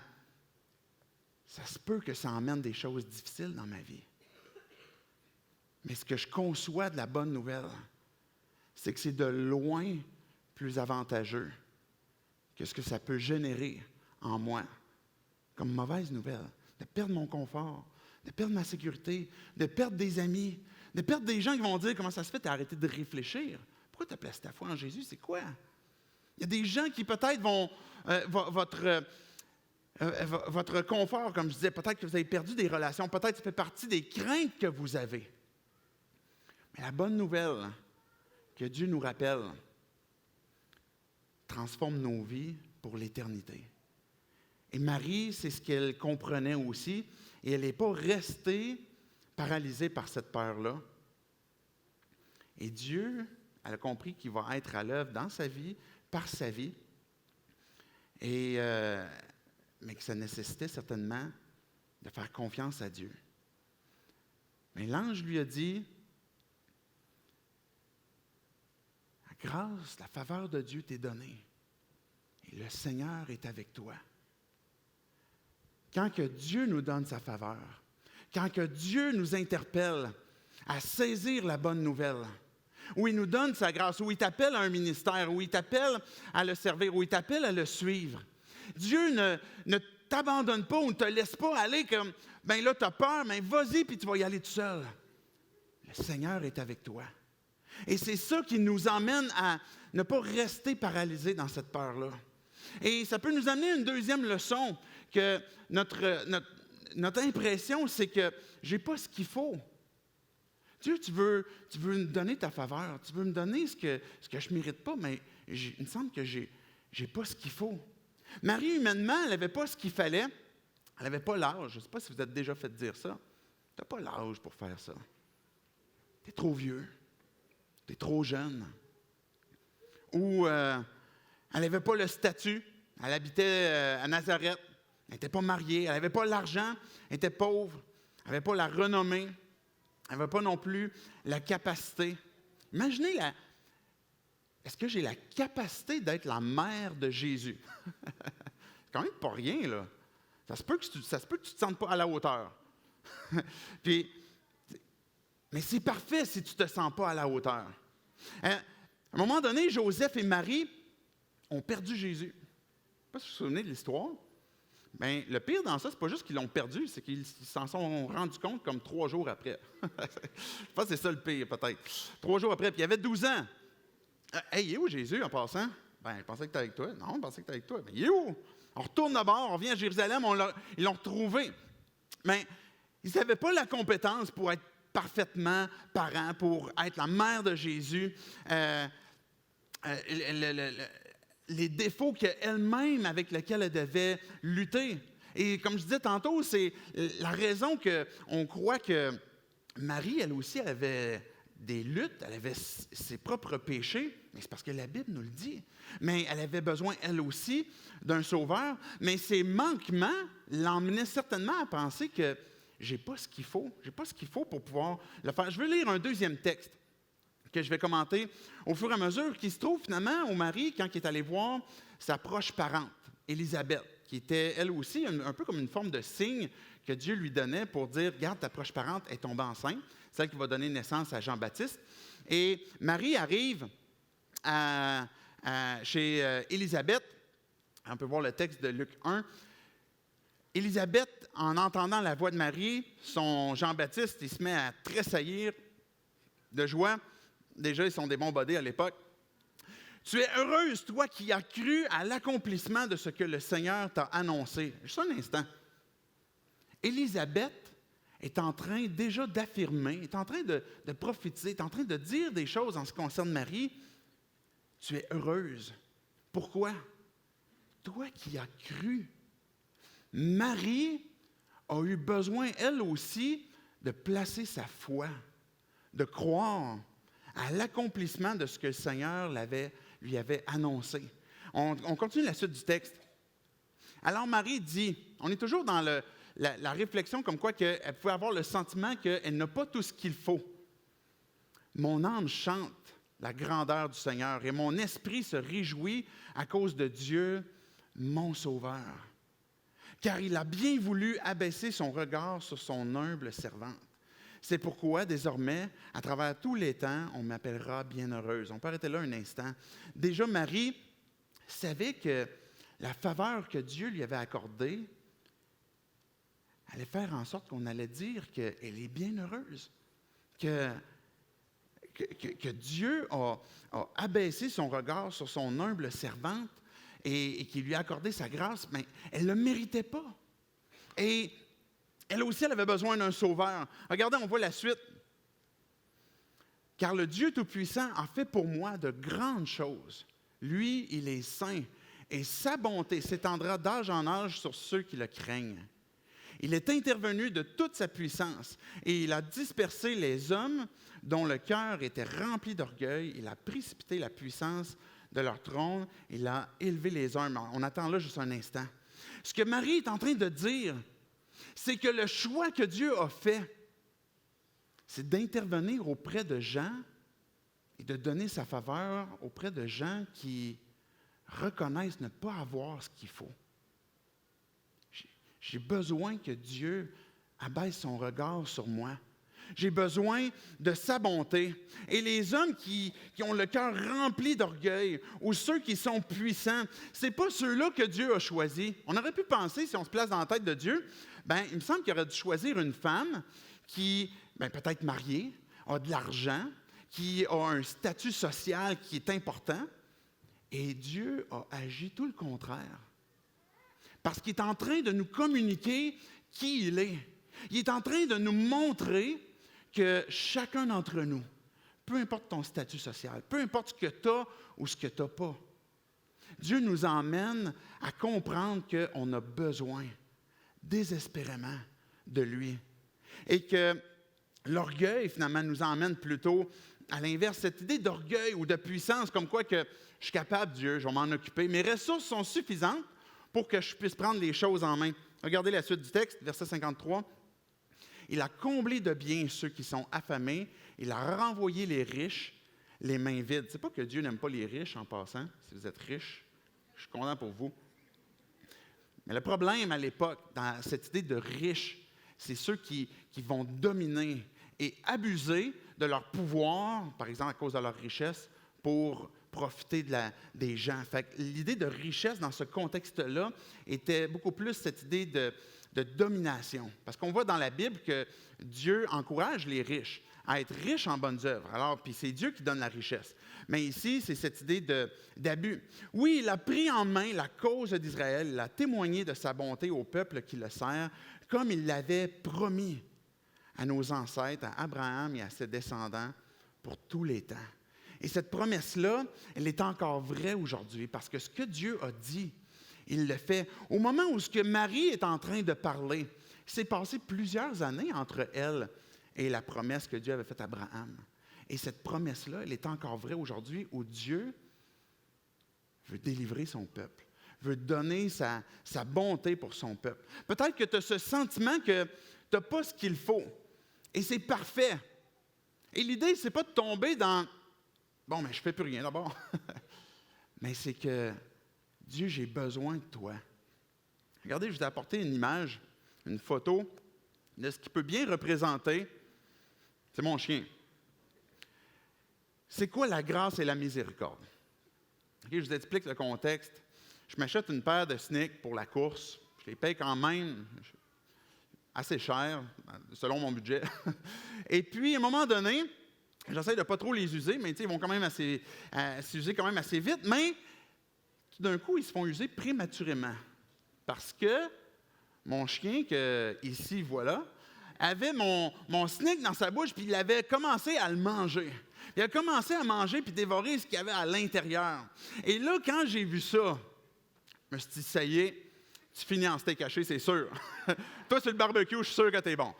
Ça se peut que ça emmène des choses difficiles dans ma vie. Mais ce que je conçois de la bonne nouvelle, c'est que c'est de loin plus avantageux que ce que ça peut générer en moi comme mauvaise nouvelle. De perdre mon confort, de perdre ma sécurité, de perdre des amis, de perdre des gens qui vont dire « Comment ça se fait, tu as arrêté de réfléchir? Pourquoi tu as placé ta foi en Jésus? C'est quoi? » Il y a des gens qui peut-être vont... votre confort, comme je disais, peut-être que vous avez perdu des relations, peut-être que ça fait partie des craintes que vous avez. Mais la bonne nouvelle que Dieu nous rappelle transforme nos vies pour l'éternité. Et Marie, c'est ce qu'elle comprenait aussi, et elle n'est pas restée paralysée par cette peur-là. Et Dieu, elle a compris qu'il va être à l'œuvre dans sa vie, par sa vie, mais que ça nécessitait certainement de faire confiance à Dieu. Mais l'ange lui a dit, la grâce, la faveur de Dieu t'est donnée, et le Seigneur est avec toi. Quand que Dieu nous donne sa faveur, quand que Dieu nous interpelle à saisir la bonne nouvelle, où il nous donne sa grâce, où il t'appelle à un ministère, où il t'appelle à le servir, où il t'appelle à le suivre, Dieu ne t'abandonne pas ou ne te laisse pas aller comme, ben là, tu as peur, mais vas-y, puis tu vas y aller tout seul. Le Seigneur est avec toi. Et c'est ça qui nous emmène à ne pas rester paralysés dans cette peur-là. Et ça peut nous amener à une deuxième leçon, que notre impression, c'est que je n'ai pas ce qu'il faut. Dieu, tu veux me donner ta faveur, tu veux me donner ce que je ne mérite pas, mais il me semble que je n'ai pas ce qu'il faut. Marie, humainement, elle n'avait pas ce qu'il fallait. Elle n'avait pas l'âge. Je ne sais pas si vous êtes déjà fait dire ça. Tu n'as pas l'âge pour faire ça. Tu es trop vieux. Tu es trop jeune. Ou elle n'avait pas le statut. Elle habitait à Nazareth. Elle n'était pas mariée. Elle n'avait pas l'argent. Elle était pauvre. Elle n'avait pas la renommée. Elle n'avait pas non plus la capacité. Imaginez est-ce que j'ai la capacité d'être la mère de Jésus? C'est quand même pas rien, là. Ça se peut que tu ne te sentes pas à la hauteur. Mais c'est parfait si tu ne te sens pas à la hauteur. À un moment donné, Joseph et Marie ont perdu Jésus. Je ne sais pas si vous vous souvenez de l'histoire. Bien, le pire dans ça, c'est pas juste qu'ils l'ont perdu, c'est qu'ils s'en sont rendus compte comme 3 jours après. Je pense que c'est ça le pire, peut-être. 3 jours après, puis il avait 12 ans. Hey, il est où Jésus en passant? Ben, je pensais que tu étais avec toi. Non, je pensais que tu étais avec toi. Mais il est où? On retourne d'abord, on revient à Jérusalem, ils l'ont retrouvé. Mais ils n'avaient pas la compétence pour être parfaitement parents, pour être la mère de Jésus. Les défauts qu'elle-même avec lesquels elle devait lutter. Et comme je disais tantôt, c'est la raison qu'on croit que Marie, elle aussi, elle avait des luttes, elle avait ses propres péchés, mais c'est parce que la Bible nous le dit. Mais elle avait besoin, elle aussi, d'un sauveur, mais ses manquements l'emmenaient certainement à penser que j'ai pas ce qu'il faut, pour pouvoir le faire. Je veux lire un deuxième texte que je vais commenter au fur et à mesure, qui se trouve finalement au mari quand il est allé voir sa proche parente, Élisabeth, qui était elle aussi un peu comme une forme de signe que Dieu lui donnait pour dire, regarde, ta proche parente est tombée enceinte, celle qui va donner naissance à Jean-Baptiste. Et Marie arrive chez Élisabeth. On peut voir le texte de Luc 1. Élisabeth, en entendant la voix de Marie, son Jean-Baptiste, il se met à tressaillir de joie. Déjà, ils sont des bons bodés à l'époque. Tu es heureuse, toi qui as cru à l'accomplissement de ce que le Seigneur t'a annoncé. Juste un instant. Élisabeth est en train déjà d'affirmer, est en train de prophétiser, est en train de dire des choses en ce qui concerne Marie. Tu es heureuse. Pourquoi? Toi qui as cru. Marie a eu besoin, elle aussi, de placer sa foi, de croire à l'accomplissement de ce que le Seigneur lui avait annoncé. On continue la suite du texte. Alors Marie dit, on est toujours dans la réflexion comme quoi elle pouvait avoir le sentiment qu'elle n'a pas tout ce qu'il faut. Mon âme chante la grandeur du Seigneur et mon esprit se réjouit à cause de Dieu, mon Sauveur. Car il a bien voulu abaisser son regard sur son humble servante. C'est pourquoi, désormais, à travers tous les temps, on m'appellera bienheureuse. On peut arrêter là un instant. Déjà, Marie savait que la faveur que Dieu lui avait accordée allait faire en sorte qu'on allait dire qu'elle est bienheureuse. Que Dieu a abaissé son regard sur son humble servante et qu'il lui a accordé sa grâce, mais elle ne le méritait pas. Et elle aussi, elle avait besoin d'un sauveur. Regardez, on voit la suite. Car le Dieu Tout-Puissant a fait pour moi de grandes choses. Lui, il est saint, et sa bonté s'étendra d'âge en âge sur ceux qui le craignent. Il est intervenu de toute sa puissance, et il a dispersé les hommes dont le cœur était rempli d'orgueil. Il a précipité la puissance de leur trône. Il a élevé les hommes. On attend là juste un instant. Ce que Marie est en train de dire, c'est que le choix que Dieu a fait, c'est d'intervenir auprès de gens et de donner sa faveur auprès de gens qui reconnaissent ne pas avoir ce qu'il faut. J'ai besoin que Dieu abaisse son regard sur moi. J'ai besoin de sa bonté. Et les hommes qui ont le cœur rempli d'orgueil ou ceux qui sont puissants, ce n'est pas ceux-là que Dieu a choisis. On aurait pu penser, si on se place dans la tête de Dieu, il me semble qu'il aurait dû choisir une femme qui, peut-être mariée, a de l'argent, qui a un statut social qui est important. Et Dieu a agi tout le contraire. Parce qu'il est en train de nous communiquer qui il est. Il est en train de nous montrer que chacun d'entre nous, peu importe ton statut social, peu importe ce que tu as ou ce que tu n'as pas, Dieu nous emmène à comprendre qu'on a besoin désespérément de lui. Et que l'orgueil, finalement, nous emmène plutôt à l'inverse, cette idée d'orgueil ou de puissance, comme quoi que je suis capable, Dieu, je vais m'en occuper. Mes ressources sont suffisantes pour que je puisse prendre les choses en main. Regardez la suite du texte, verset 53. Il a comblé de biens ceux qui sont affamés. Il a renvoyé les riches, les mains vides. C'est pas que Dieu n'aime pas les riches en passant. Si vous êtes riche, je suis content pour vous. Mais le problème à l'époque, dans cette idée de riches, c'est ceux qui vont dominer et abuser de leur pouvoir, par exemple à cause de leur richesse, pour profiter des gens. Fait que l'idée de richesse dans ce contexte-là était beaucoup plus cette idée de domination. Parce qu'on voit dans la Bible que Dieu encourage les riches à être riches en bonnes œuvres. Alors, puis c'est Dieu qui donne la richesse. Mais ici, c'est cette idée d'abus. Oui, il a pris en main la cause d'Israël, il a témoigné de sa bonté au peuple qui le sert, comme il l'avait promis à nos ancêtres, à Abraham et à ses descendants, pour tous les temps. Et cette promesse-là, elle est encore vraie aujourd'hui, parce que ce que Dieu a dit, il le fait. Au moment où ce que Marie est en train de parler, il s'est passé plusieurs années entre elle et la promesse que Dieu avait faite à Abraham. Et cette promesse-là, elle est encore vraie aujourd'hui, où Dieu veut délivrer son peuple, veut donner sa bonté pour son peuple. Peut-être que tu as ce sentiment que tu n'as pas ce qu'il faut, et c'est parfait. Et l'idée, ce n'est pas de tomber dans « bon, mais je ne fais plus rien d'abord », mais c'est que Dieu, j'ai besoin de toi. Regardez, je vous ai apporté une image, une photo de ce qui peut bien représenter. C'est mon chien. C'est quoi la grâce et la miséricorde? Okay, je vous explique le contexte. Je m'achète une paire de sneakers pour la course. Je les paye quand même assez cher, selon mon budget. Et puis, à un moment donné, j'essaie de ne pas trop les user, mais ils vont quand même s'user quand même assez vite. Mais tout d'un coup, ils se font user prématurément. Parce que mon chien, que ici, voilà, avait mon sneak dans sa bouche, puis il avait commencé à le manger. Il a commencé à manger puis dévorer ce qu'il y avait à l'intérieur. Et là, quand j'ai vu ça, je me suis dit, ça y est, tu finis en steak haché, c'est sûr. Toi, sur le barbecue, je suis sûr que t'es bon.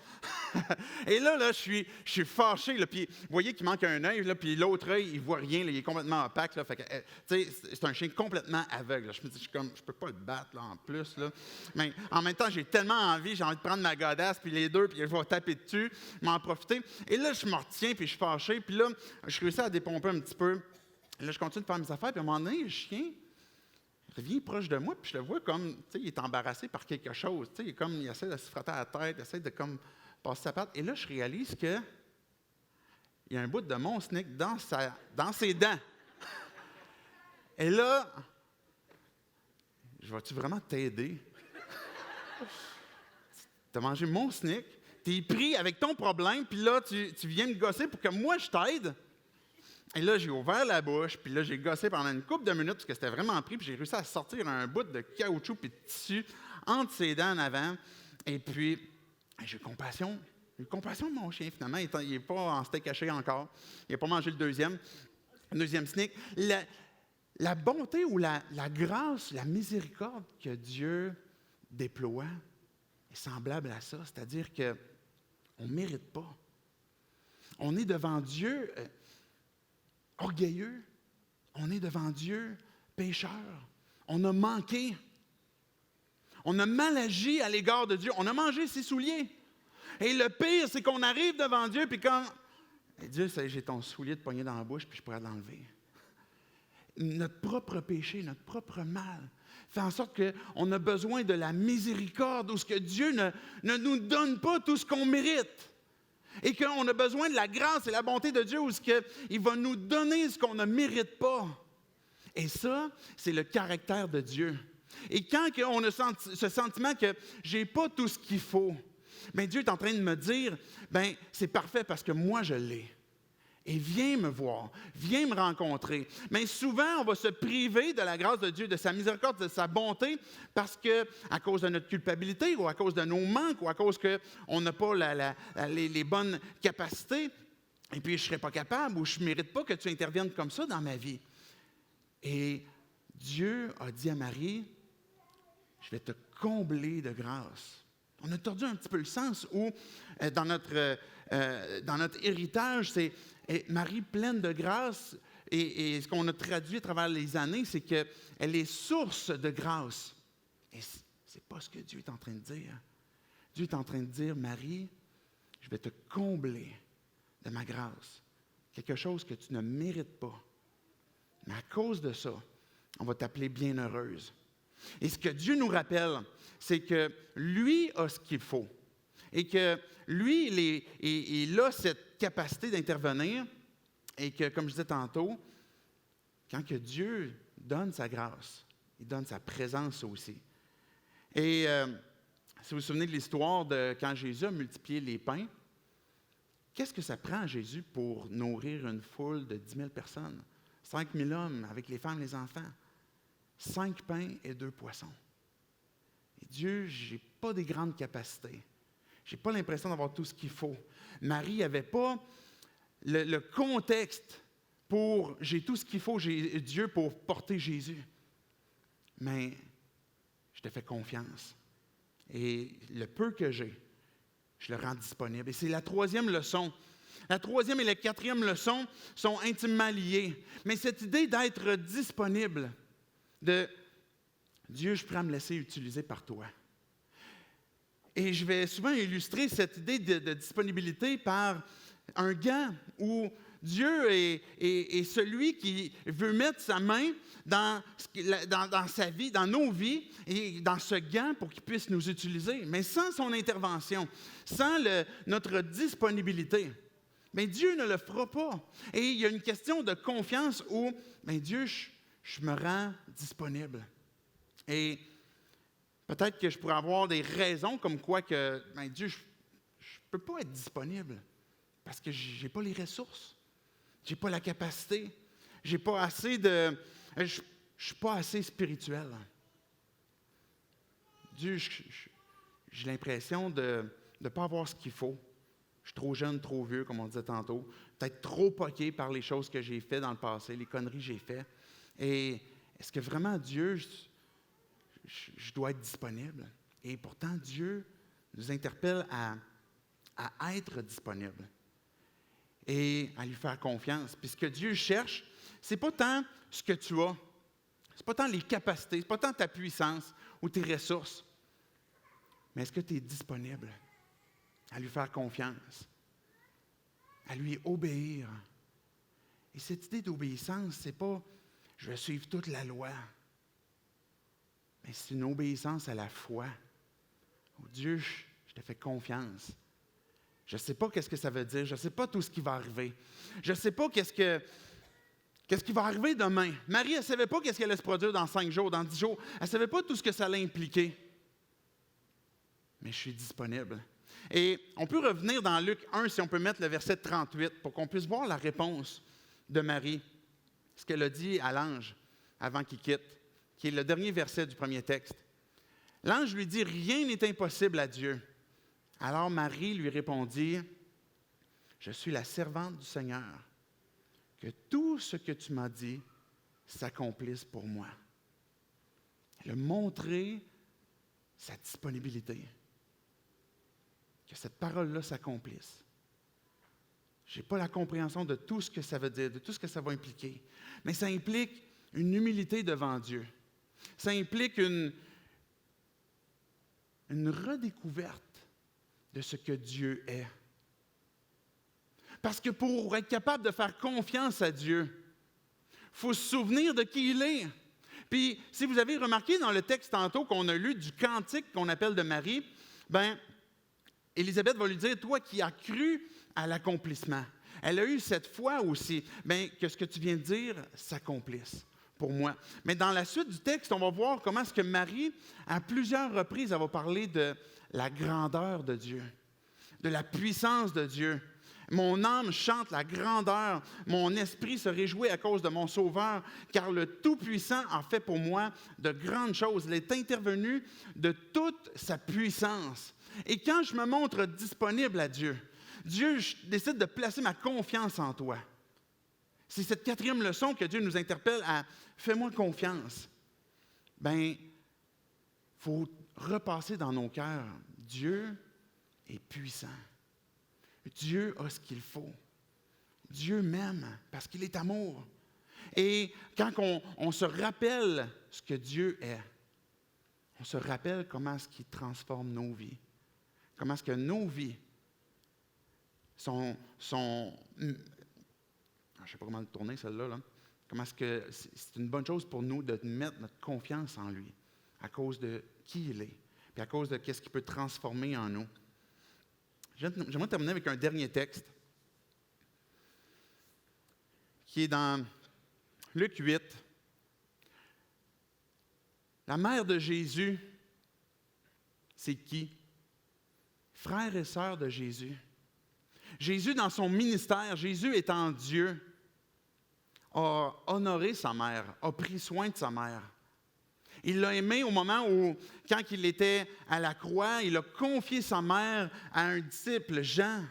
Et là, je suis fâché. Là, puis, vous voyez qu'il manque un œil, là, puis l'autre œil, il ne voit rien. Là, il est complètement opaque. Là, fait que, c'est un chien complètement aveugle. Là. Je me dis, je ne peux pas le battre là, en plus. Là. Mais en même temps, j'ai tellement envie de prendre ma godasse, puis les deux, puis je vais taper dessus, m'en profiter. Et là, je me retiens, puis je suis fâché. Puis là, je réussis à dépomper un petit peu. Et là, je continue de faire mes affaires. Puis à un moment donné, le chien revient proche de moi, puis je le vois comme, il est embarrassé par quelque chose. Il essaie de se frotter à la tête, il essaie de comme passer sa patte. Et là, je réalise qu'il y a un bout de mon sneak dans ses dents. Et là, je vais-tu vraiment t'aider? Tu as mangé mon sneak, tu es pris avec ton problème, puis là, tu viens me gosser pour que moi, je t'aide. Et là, j'ai ouvert la bouche, puis là, j'ai gossé pendant une couple de minutes, parce que c'était vraiment pris, puis j'ai réussi à sortir un bout de caoutchouc puis de tissu entre ses dents en avant. Et puis, j'ai eu compassion. J'ai eu compassion de mon chien, finalement. Il n'est pas en steak haché encore. Il n'a pas mangé le deuxième sneak. La bonté ou la grâce, la miséricorde que Dieu déploie est semblable à ça. C'est-à-dire qu'on ne mérite pas. On est devant Dieu orgueilleux, on est devant Dieu pécheur, on a manqué, on a mal agi à l'égard de Dieu, on a mangé ses souliers. Et le pire, c'est qu'on arrive devant Dieu, puis quand Dieu, j'ai ton soulier de poignet dans la bouche, puis je pourrais l'enlever. Notre propre péché, notre propre mal, fait en sorte qu'on a besoin de la miséricorde, où ce que Dieu ne nous donne pas tout ce qu'on mérite. Et qu'on a besoin de la grâce et la bonté de Dieu où il va nous donner ce qu'on ne mérite pas. Et ça, c'est le caractère de Dieu. Et quand on a ce sentiment que je n'ai pas tout ce qu'il faut, bien, Dieu est en train de me dire, bien, c'est parfait parce que moi, je l'ai. Et viens me voir, viens me rencontrer. Mais souvent, on va se priver de la grâce de Dieu, de sa miséricorde, de sa bonté, parce que à cause de notre culpabilité ou à cause de nos manques ou à cause qu'on n'a pas les bonnes capacités, et puis je ne serais pas capable ou je ne mérite pas que tu interviennes comme ça dans ma vie. Et Dieu a dit à Marie, je vais te combler de grâce. On a tordu un petit peu le sens où, dans notre héritage, c'est Marie pleine de grâce, et ce qu'on a traduit à travers les années, c'est qu'elle est source de grâce. Et ce n'est pas ce que Dieu est en train de dire. Dieu est en train de dire, Marie, je vais te combler de ma grâce. Quelque chose que tu ne mérites pas. Mais à cause de ça, on va t'appeler bienheureuse. Et ce que Dieu nous rappelle, c'est que lui a ce qu'il faut. Et que lui, il a cette capacité d'intervenir. Et que, comme je disais tantôt, quand que Dieu donne sa grâce, il donne sa présence aussi. Et si vous vous souvenez de l'histoire de quand Jésus a multiplié les pains, qu'est-ce que ça prend à Jésus pour nourrir une foule de 10 000 personnes? 5 000 hommes avec les femmes et les enfants. 5 pains et 2 poissons. Et Dieu, je n'ai pas des grandes capacités. Je n'ai pas l'impression d'avoir tout ce qu'il faut. Marie n'avait pas le contexte pour j'ai tout ce qu'il faut, j'ai Dieu pour porter Jésus. Mais je te fais confiance. Et le peu que j'ai, je le rends disponible. Et c'est la troisième leçon. La troisième et la quatrième leçon sont intimement liées. Mais cette idée d'être disponible, de Dieu, je suis prêt à me laisser utiliser par toi. Et je vais souvent illustrer cette idée de disponibilité par un gant où Dieu est celui qui veut mettre sa main dans sa vie, dans nos vies, et dans ce gant pour qu'il puisse nous utiliser. Mais sans son intervention, sans notre disponibilité, bien, Dieu ne le fera pas. Et il y a une question de confiance où, bien, Dieu, je me rends disponible. Et Peut-être que je pourrais avoir des raisons comme quoi que, Dieu, je ne peux pas être disponible parce que je n'ai pas les ressources, je n'ai pas la capacité, j'ai pas assez de... Je ne suis pas assez spirituel. Dieu, j'ai l'impression de ne pas avoir ce qu'il faut. Je suis trop jeune, trop vieux, comme on disait tantôt. Peut-être trop poqué par les choses que j'ai faites dans le passé, les conneries que j'ai faites. Et est-ce que vraiment Dieu, je dois être disponible? Et pourtant, Dieu nous interpelle à être disponible et à lui faire confiance. Puis ce que Dieu cherche, ce n'est pas tant ce que tu as, ce n'est pas tant les capacités, ce n'est pas tant ta puissance ou tes ressources, mais est-ce que tu es disponible à lui faire confiance, à lui obéir? Et cette idée d'obéissance, ce n'est pas « je vais suivre toute la loi », mais c'est une obéissance à la foi. Oh Dieu, je te fais confiance. Je ne sais pas qu'est-ce que ça veut dire. Je ne sais pas tout ce qui va arriver. Je ne sais pas qu'est-ce qui va arriver demain. Marie, elle ne savait pas qu'est-ce qui allait se produire dans 5 jours, dans 10 jours. Elle ne savait pas tout ce que ça allait impliquer. Mais je suis disponible. Et on peut revenir dans Luc 1, si on peut mettre le verset 38, pour qu'on puisse voir la réponse de Marie. Ce qu'elle a dit à l'ange avant qu'il quitte, qui est le dernier verset du premier texte. L'ange lui dit « Rien n'est impossible à Dieu ». Alors Marie lui répondit « Je suis la servante du Seigneur, que tout ce que tu m'as dit s'accomplisse pour moi. » Elle a montré sa disponibilité, que cette parole-là s'accomplisse. Je n'ai pas la compréhension de tout ce que ça veut dire, de tout ce que ça va impliquer, mais ça implique une humilité devant Dieu. Ça implique une redécouverte de ce que Dieu est. Parce que pour être capable de faire confiance à Dieu, il faut se souvenir de qui il est. Puis, si vous avez remarqué dans le texte tantôt qu'on a lu du cantique qu'on appelle de Marie, Élisabeth va lui dire, toi qui as cru à l'accomplissement. Elle a eu cette foi aussi, que ce que tu viens de dire s'accomplisse pour moi. Mais dans la suite du texte, on va voir comment est-ce que Marie, à plusieurs reprises, elle va parler de la grandeur de Dieu, de la puissance de Dieu. Mon âme chante la grandeur, mon esprit se réjouit à cause de mon Sauveur, car le Tout-Puissant a fait pour moi de grandes choses. Il est intervenu de toute sa puissance. Et quand je me montre disponible à Dieu, Dieu décide de placer ma confiance en toi. C'est cette 4e leçon que Dieu nous interpelle à « fais-moi confiance ». Il faut repasser dans nos cœurs. Dieu est puissant. Dieu a ce qu'il faut. Dieu m'aime parce qu'il est amour. Et quand on se rappelle ce que Dieu est, on se rappelle comment est-ce qu'il transforme nos vies. Comment est-ce que nos vies sont je ne sais pas comment le tourner, celle-là. Là. Comment est-ce que c'est une bonne chose pour nous de mettre notre confiance en lui à cause de qui il est, puis à cause de ce qu'il peut transformer en nous. J'aimerais terminer avec un dernier texte qui est dans Luc 8. La mère de Jésus, c'est qui? Frères et sœurs de Jésus. Jésus, dans son ministère, Jésus étant Dieu, a honoré sa mère, a pris soin de sa mère. Il l'a aimé au moment où, quand il était à la croix, il a confié sa mère à un disciple, Jean.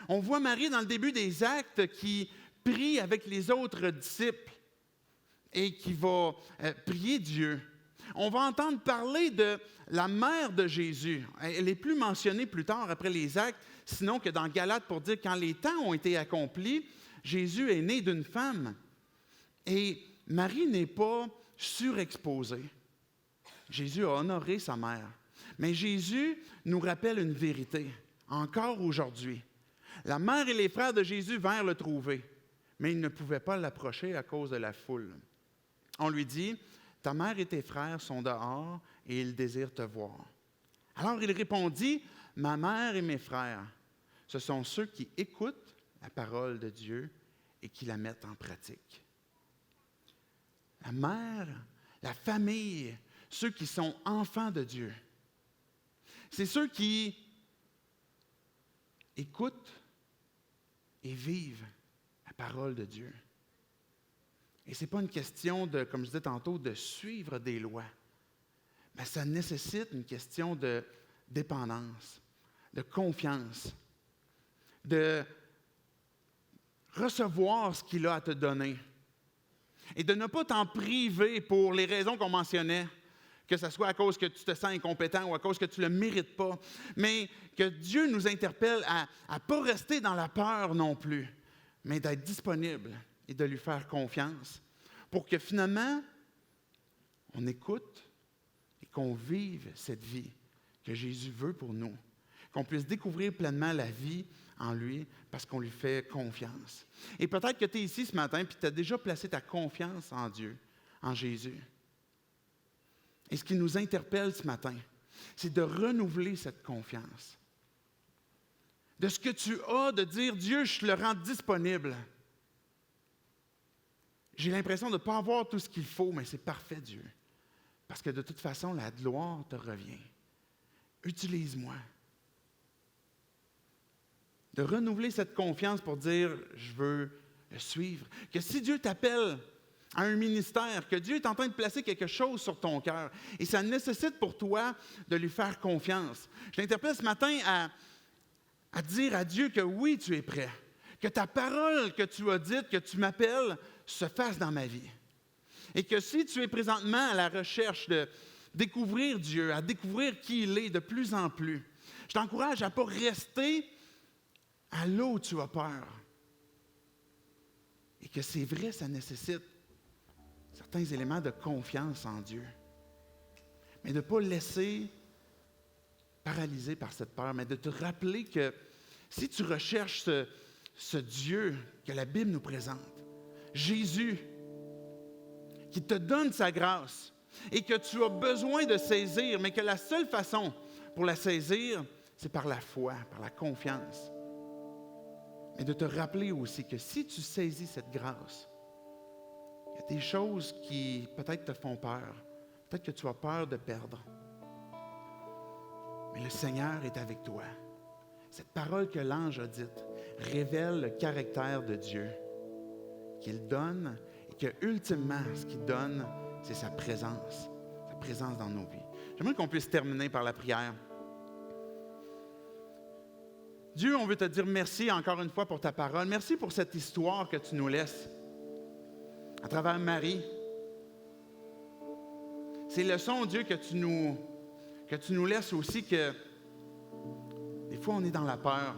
On voit Marie dans le début des Actes qui prie avec les autres disciples et qui va prier Dieu. On va entendre parler de la mère de Jésus. Elle n'est plus mentionnée plus tard après les Actes, sinon que dans Galates pour dire quand les temps ont été accomplis, Jésus est né d'une femme. Et Marie n'est pas surexposée. Jésus a honoré sa mère. Mais Jésus nous rappelle une vérité, encore aujourd'hui. La mère et les frères de Jésus vinrent le trouver, mais ils ne pouvaient pas l'approcher à cause de la foule. On lui dit, « Ta mère et tes frères sont dehors et ils désirent te voir. » Alors il répondit, « Ma mère et mes frères, ce sont ceux qui écoutent la parole de Dieu et qui la mettent en pratique. » La mère, la famille, ceux qui sont enfants de Dieu. C'est ceux qui écoutent et vivent la parole de Dieu. Et ce n'est pas une question de, comme je disais tantôt, de suivre des lois. Mais ça nécessite une question de dépendance, de confiance, de recevoir ce qu'il a à te donner et de ne pas t'en priver pour les raisons qu'on mentionnait, que ce soit à cause que tu te sens incompétent ou à cause que tu ne le mérites pas, mais que Dieu nous interpelle à ne pas rester dans la peur non plus, mais d'être disponible et de lui faire confiance pour que finalement, on écoute et qu'on vive cette vie que Jésus veut pour nous, qu'on puisse découvrir pleinement la vie en lui parce qu'on lui fait confiance. Et peut-être que tu es ici ce matin et tu as déjà placé ta confiance en Dieu, en Jésus. Et ce qui nous interpelle ce matin, c'est de renouveler cette confiance. De ce que tu as, de dire, Dieu, je le rends disponible. J'ai l'impression de ne pas avoir tout ce qu'il faut, mais c'est parfait, Dieu. Parce que de toute façon, la gloire te revient. Utilise-moi. De renouveler cette confiance pour dire, je veux le suivre. Que si Dieu t'appelle à un ministère, que Dieu est en train de placer quelque chose sur ton cœur, et ça nécessite pour toi de lui faire confiance. Je t'interpelle ce matin à dire à Dieu que oui, tu es prêt. Que ta parole que tu as dite, que tu m'appelles, se fasse dans ma vie. Et que si tu es présentement à la recherche de découvrir Dieu, à découvrir qui il est de plus en plus, je t'encourage à ne pas rester à là où tu as peur. Et que c'est vrai, ça nécessite certains éléments de confiance en Dieu. Mais de ne pas laisser paralyser par cette peur, mais de te rappeler que si tu recherches ce Dieu que la Bible nous présente, Jésus, qui te donne sa grâce et que tu as besoin de saisir, mais que la seule façon pour la saisir, c'est par la foi, par la confiance. Mais de te rappeler aussi que si tu saisis cette grâce, il y a des choses qui peut-être te font peur, peut-être que tu as peur de perdre. Mais le Seigneur est avec toi. Cette parole que l'ange a dite révèle le caractère de Dieu, qu'il donne et que, ultimement, ce qu'il donne, c'est sa présence dans nos vies. J'aimerais qu'on puisse terminer par la prière. Dieu, on veut te dire merci encore une fois pour ta parole. Merci pour cette histoire que tu nous laisses à travers Marie. Ces leçons, Dieu, que tu nous laisses aussi, que des fois on est dans la peur,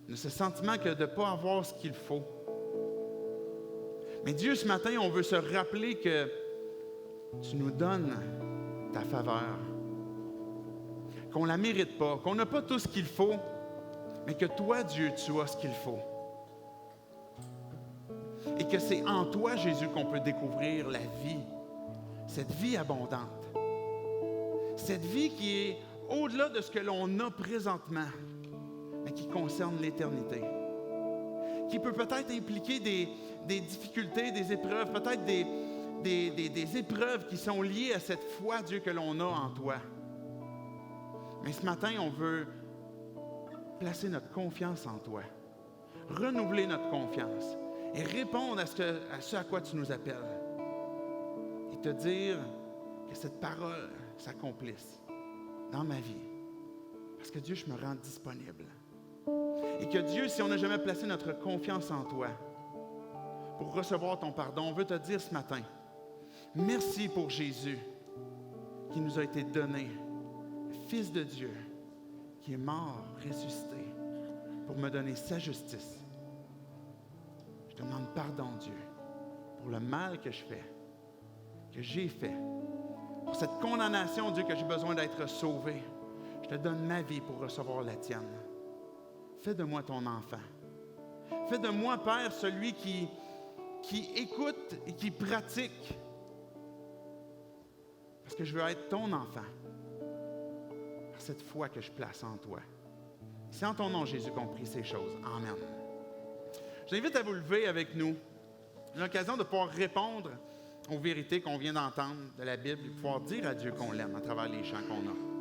de ce sentiment que de ne pas avoir ce qu'il faut. Mais Dieu, ce matin, on veut se rappeler que tu nous donnes ta faveur, qu'on ne la mérite pas, qu'on n'a pas tout ce qu'il faut, mais que toi, Dieu, tu as ce qu'il faut. Et que c'est en toi, Jésus, qu'on peut découvrir la vie, cette vie abondante, cette vie qui est au-delà de ce que l'on a présentement, mais qui concerne l'éternité, qui peut peut-être impliquer des difficultés, des épreuves, peut-être des épreuves qui sont liées à cette foi, Dieu, que l'on a en toi. Mais ce matin, on veut placer notre confiance en toi, renouveler notre confiance et répondre à ce à quoi tu nous appelles. Et te dire que cette parole s'accomplisse dans ma vie. Parce que Dieu, je me rends disponible. Et que Dieu, si on n'a jamais placé notre confiance en toi pour recevoir ton pardon, on veut te dire ce matin, merci pour Jésus qui nous a été donné, Fils de Dieu, qui est mort, ressuscité, pour me donner sa justice. Je te demande pardon, Dieu, pour le mal que je fais, que j'ai fait, pour cette condamnation, Dieu, que j'ai besoin d'être sauvé. Je te donne ma vie pour recevoir la tienne. Fais de moi ton enfant. Fais de moi, Père, celui qui écoute et qui pratique. Parce que je veux être ton enfant. Par cette foi que je place en toi. C'est en ton nom, Jésus, qu'on prie ces choses. Amen. Je t'invite à vous lever avec nous. J'ai l'occasion de pouvoir répondre aux vérités qu'on vient d'entendre de la Bible et pouvoir dire à Dieu qu'on l'aime à travers les chants qu'on a.